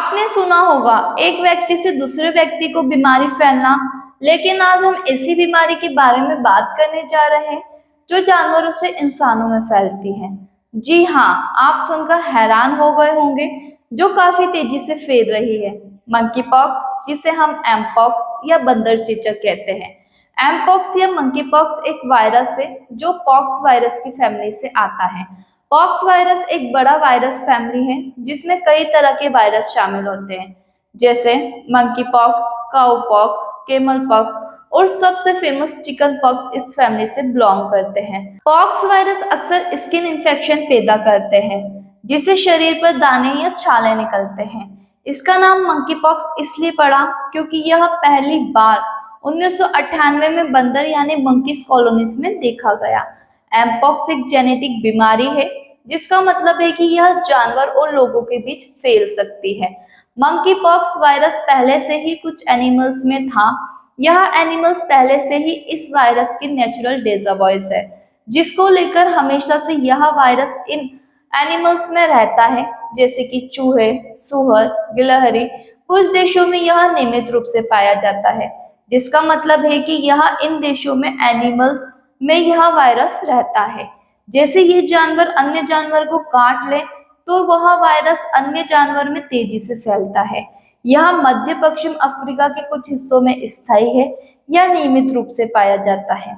आपने सुना होगा एक व्यक्ति से दूसरे व्यक्ति को बीमारी फैलना, लेकिन आज हम ऐसी बीमारी के बारे में बात करने जा रहे हैं जो जानवरों से इंसानों में फैलती है। जी हाँ, आप सुनकर हैरान हो गए होंगे, जो काफी तेजी से फैल रही है। मंकी पॉक्स, जिसे हम एमपॉक्स या बंदर चेचक कहते हैं। एमपॉक्स या मंकी पॉक्स एक वायरस है जो पॉक्स वायरस की फैमिली से आता है। पॉक्स वायरस एक बड़ा वायरस फैमिली है जिसमें कई तरह के वायरस शामिल होते हैं, जैसे monkey pox, cow pox, camel pox और सबसे फेमस चिकन पॉक्स इस फैमिली से बिलोंग करते हैं। पॉक्स वायरस अक्सर स्किन इन्फेक्शन पैदा करते हैं, जिससे शरीर पर दाने या छाले निकलते हैं। इसका नाम मंकी पॉक्स इसलिए पड़ा क्योंकि यह पहली बार 1998 में बंदर यानी मंकीज कॉलोनीज में देखा गया। एमपॉक्स एक जेनेटिक बीमारी है, जिसका मतलब है कि यह जानवर और लोगों के बीच फैल सकती है। मंकी पॉक्स वायरस पहले से ही कुछ एनिमल्स में था। यह एनिमल्स पहले से ही इस वायरस की नेचुरल डेटाबेस है, जिसको लेकर हमेशा से यह वायरस इन एनिमल्स में रहता है, जैसे कि चूहे, सूअर, गिलहरी। कुछ देशों में यह नियमित रूप से पाया जाता है, जिसका मतलब है कि यह इन देशों में एनिमल्स में यह वायरस रहता है। जैसे ये जानवर अन्य जानवर को काट ले तो वह वायरस अन्य जानवर में तेजी से फैलता है। यह मध्य पश्चिम अफ्रीका के कुछ हिस्सों में स्थायी है या नियमित रूप से पाया जाता है।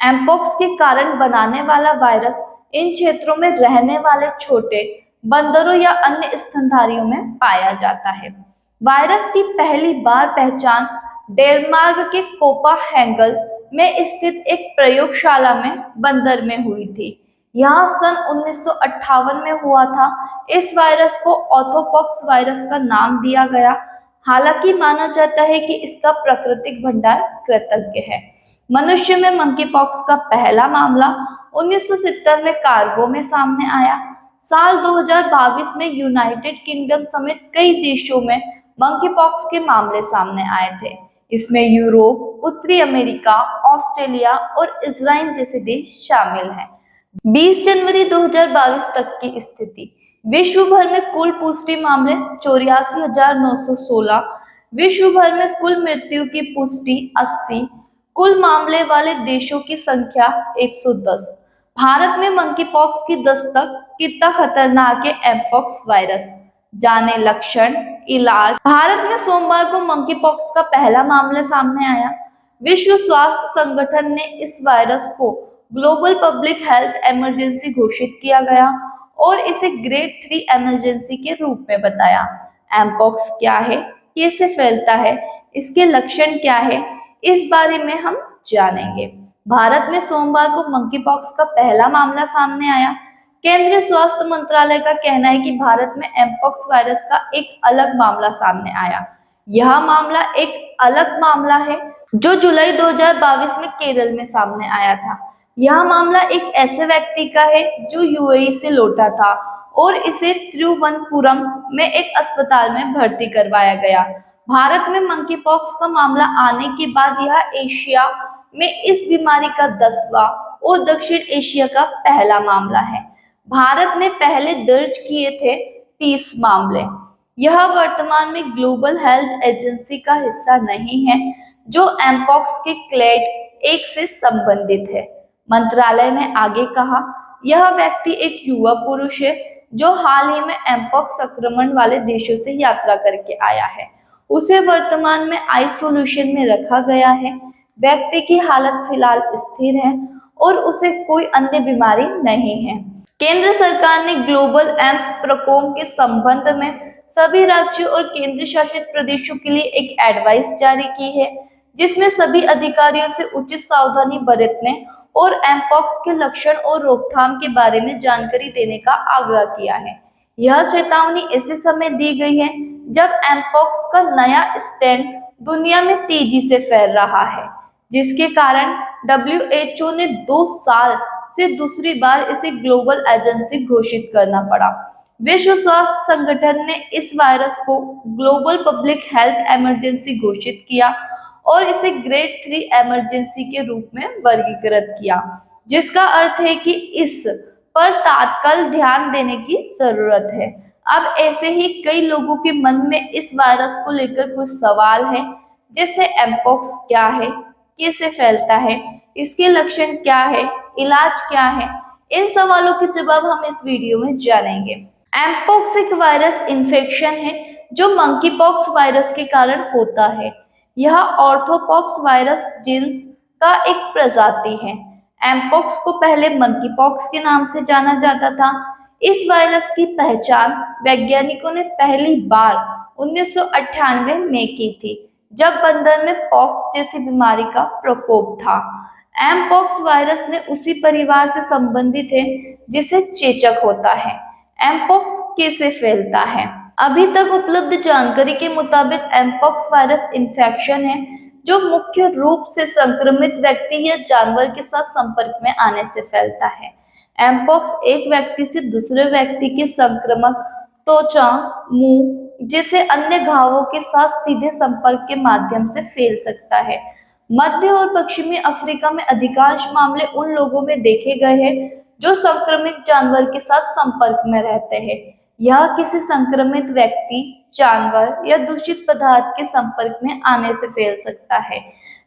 एमपॉक्स के कारण बनाने वाला वायरस इन क्षेत्रों में रहने वाले छोटे बंदरों या अन्य स्तनधारियों में पाया जाता है। वायरस की पहली बार पहचान डेनमार्क के कोपाहेंगन में स्थित एक प्रयोगशाला में बंदर में हुई थी। यह सन 1958 में हुआ था। इस वायरस को ऑर्थोपॉक्स वायरस का नाम दिया गया। हालांकि माना जाता है कि इसका प्राकृतिक भंडार कृतज्ञ है। मनुष्य में मंकी पॉक्स का पहला मामला 1970 में कार्गो में सामने आया। साल 2022 में यूनाइटेड किंगडम समेत कई देशों में मंकी पॉक्स के मामले सामने आए थे। इसमें यूरोप, उत्तरी अमेरिका, ऑस्ट्रेलिया और इजराइल जैसे देश शामिल हैं। 20 जनवरी 2022 तक की स्थिति। विश्व भर में कुल पुष्टि मामले 84,916। विश्व भर में कुल मृत्यु की पुष्टि 80। कुल मामले वाले देशों की संख्या 110। भारत में मंकी पॉक्स की दस्तक कितना खतरनाक है एमपॉक्स वायरस। जाने लक्षण, इलाज। भारत में सोमवार को मंकी पॉक्स का पहला मामला सामने आया। विश्व स्वास्थ्य संगठन ने इस वायरस को ग्लोबल पब्लिक हेल्थ इमरजेंसी घोषित किया गया और इसे ग्रेड 3 इमरजेंसी के रूप में बताया। एमपॉक्स क्या है, कैसे फैलता है, इसके लक्षण क्या है, इस बारे में हम जानेंगे। भारत में सोमवार को मंकी पॉक्स का पहला मामला सामने आया। केंद्रीय स्वास्थ्य मंत्रालय का कहना है कि भारत में एमपॉक्स वायरस का एक अलग मामला सामने आया। यह मामला एक अलग मामला है जो जुलाई 2022 में केरल में सामने आया था। यह मामला एक ऐसे व्यक्ति का है जो यूएई से लौटा था और इसे तिरुवनंतपुरम में एक अस्पताल में भर्ती करवाया गया। भारत में मंकी पॉक्स का मामला आने के बाद यह एशिया में इस बीमारी का 10वां और दक्षिण एशिया का पहला मामला है। भारत ने पहले दर्ज किए थे 30 मामले। यह वर्तमान में ग्लोबल हेल्थ एजेंसी का हिस्सा नहीं है, जो एमपॉक्स के क्लेड 1 से संबंधित है। मंत्रालय ने आगे कहा, यह व्यक्ति एक युवा पुरुष है जो हाल ही में एमपॉक्स संक्रमण वाले देशों से यात्रा करके आया है। उसे वर्तमान में आइसोलेशन में रखा गया है। व्यक्ति की हालत फिलहाल स्थिर है और उसे कोई अन्य बीमारी नहीं है। केंद्र सरकार ने ग्लोबल एम्स प्रकोप के संबंध में सभी राज्यों और केंद्र शासित प्रदेशों के लिए एक एडवाइस जारी की है, जिसमें सभी अधिकारियों से उचित सावधानी बरतने और एमपॉक्स के लक्षण और रोकथाम के बारे में जानकारी देने का आग्रह किया है। यह चेतावनी ऐसे समय दी गई है जब एमपॉक्स का नया स्ट्रेन दुनिया में तेजी से फैल रहा है, जिसके कारण WHO ने 2 साल से दूसरी बार इसे ग्लोबल एजेंसी घोषित करना पड़ा। विश्व स्वास्थ्य संगठन ने इस वायरस को ग्लोबल पब्लिक हेल्थ इमरजेंसी घोषित किया और इसे ग्रेड 3 इमरजेंसी के रूप में वर्गीकृत किया, जिसका अर्थ है कि इस पर तत्काल ध्यान देने की जरूरत है। अब ऐसे ही कई लोगों के मन में इस वायरस को लेकर कुछ सवाल है, जैसे एमपॉक्स क्या है, कैसे फैलता है, इसके लक्षण क्या है, इलाज क्या है। इन सवालों के जवाब हम इस वीडियो में जानेंगे। एमपॉक्स एक वायरस इन्फेक्शन है जो मंकी पॉक्स वायरस के कारण होता है। यह ऑर्थोपॉक्स वायरस जीन्स का एक प्रजाति है। एमपॉक्स को पहले मंकी पॉक्स के नाम से जाना जाता था। इस वायरस की पहचान वैज्ञानिकों ने पहली बार 1998 में की थी, जब बंदर में पॉक्स जैसी बीमारी का प्रकोप था। एमपॉक्स वायरस ने उसी परिवार से संबंधित है जिसे चेचक होता है। एमपॉक्स कैसे फैलता है? अभी तक उपलब्ध जानकारी के मुताबिक एमपॉक्स वायरस इन्फेक्शन है जो मुख्य रूप से संक्रमित व्यक्ति या जानवर के साथ संपर्क में आने से फैलता है। एमपॉक्स एक व्यक्ति से दूसरे व्यक्ति के संक्रमक त्वचा, मुंह जैसे अन्य घावों के साथ सीधे संपर्क के माध्यम से फैल सकता है। मध्य और पश्चिमी अफ्रीका में अधिकांश मामले उन लोगों में देखे गए हैं जो संक्रमित जानवर के साथ संपर्क में रहते हैं। यह किसी संक्रमित व्यक्ति, जानवर या दूषित पदार्थ के संपर्क में आने से फैल सकता है।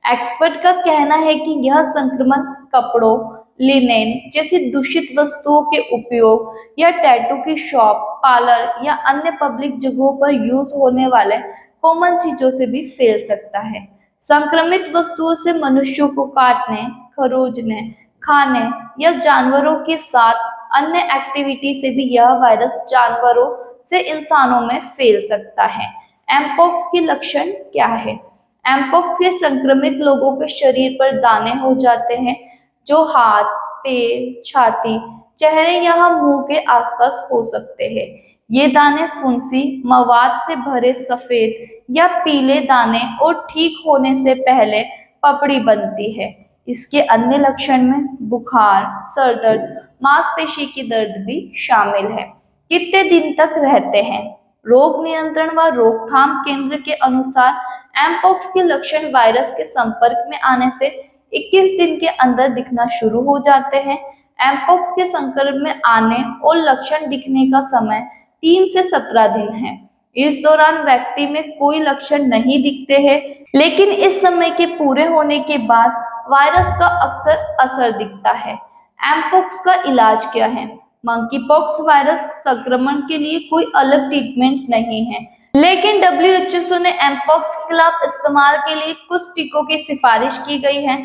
एक्सपर्ट का कहना है कि यह संक्रमण कपड़ों, लिनेन जैसी दूषित वस्तुओं के उपयोग या टैटू की शॉप, पार्लर या अन्य पब्लिक जगहों पर यूज होने वाले कॉमन चीजों से भी फैल सकता है। संक्रमित वस्तुओं से मनुष्यों को काटने, खरोचने, खाने या जानवरों के साथ अन्य एक्टिविटी से भी यह वायरस जानवरों से इंसानों में फैल सकता है। एमपॉक्स के लक्षण क्या है? एमपॉक्स के संक्रमित लोगों के शरीर पर दाने हो जाते हैं जो हाथ, पैर, छाती, चेहरे या मुंह के आसपास हो सकते हैं। ये दाने फुंसी, मवाद से भरे सफेद या पीले दाने और ठीक होने से पहले पपड़ी बनती है। इसके अन्य लक्षण में बुखार, सर दर्द, मांसपेशी की दर्द भी शामिल है। कितने दिन तक रहते हैं? रोग नियंत्रण व रोकथाम केंद्र के अनुसार एमपॉक्स के लक्षण वायरस के संपर्क में आने से 21 दिन के अंदर दिखना शुरू हो जाते हैं। एमपॉक्स के संक्रमण में आने और लक्षण दिखने का समय 3 से 17 दिन है। इस दौरान व्यक्ति में कोई लक्षण नहीं दिखते हैं, लेकिन इस समय के पूरे होने के बाद वायरस का अक्सर असर दिखता है। एमपॉक्स का इलाज क्या है? मंकी पॉक्स वायरस संक्रमण के लिए कोई अलग ट्रीटमेंट नहीं है, लेकिन WHO ने एमपॉक्स के खिलाफ इस्तेमाल के लिए कुछ टीकों की सिफारिश की गई है।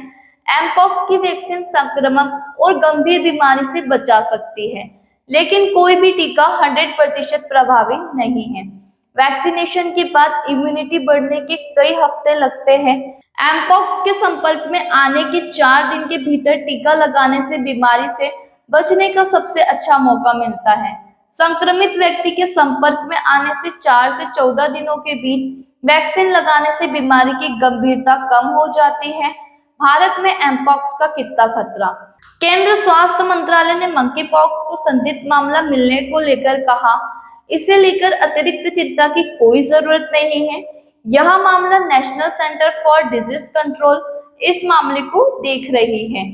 एमपॉक्स की वैक्सीन संक्रमक और गंभीर बीमारी से बचा सकती है, लेकिन कोई भी टीका 100% प्रभावी नहीं है। वैक्सीनेशन के बाद इम्यूनिटी बढ़ने के कई हफ्ते लगते हैं। एमपॉक्स के संपर्क में आने के 4 दिन के भीतर टीका लगाने से बीमारी से बचने का सबसे अच्छा मौका मिलता है। संक्रमित व्यक्ति के संपर्क में आने से 4 से 14 दिनों के बीच वैक्सीन लगाने से बीमारी की गंभीरता कम हो जाती है। भारत में एमपॉक्स का कितना खतरा? केंद्र स्वास्थ्य मंत्रालय ने मंकी पॉक्स को संदिग्ध मामला मिलने को लेकर कहा, इसे लेकर अतिरिक्त चिंता की कोई जरूरत नहीं है। यह मामला national centre for disease control इस मामले को देख रही है।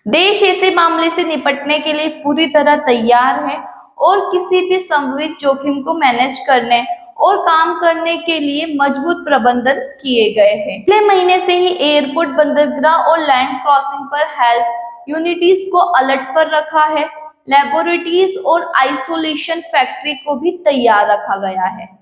देश ऐसे मामले से निपटने के लिए पूरी तरह तैयार है और किसी भी संभावित जोखिम को मैनेज करने और काम करने के लिए मजबूत प्रबंधन किए गए हैं। पिछले महीने से ही एयरपोर्ट, बंदरगाह और लैंड क्रॉसिंग पर हेल्थ यूनिटीज को अलर्ट पर रखा है। लेबोरेटरीज और आइसोलेशन फैक्ट्री को भी तैयार रखा गया है।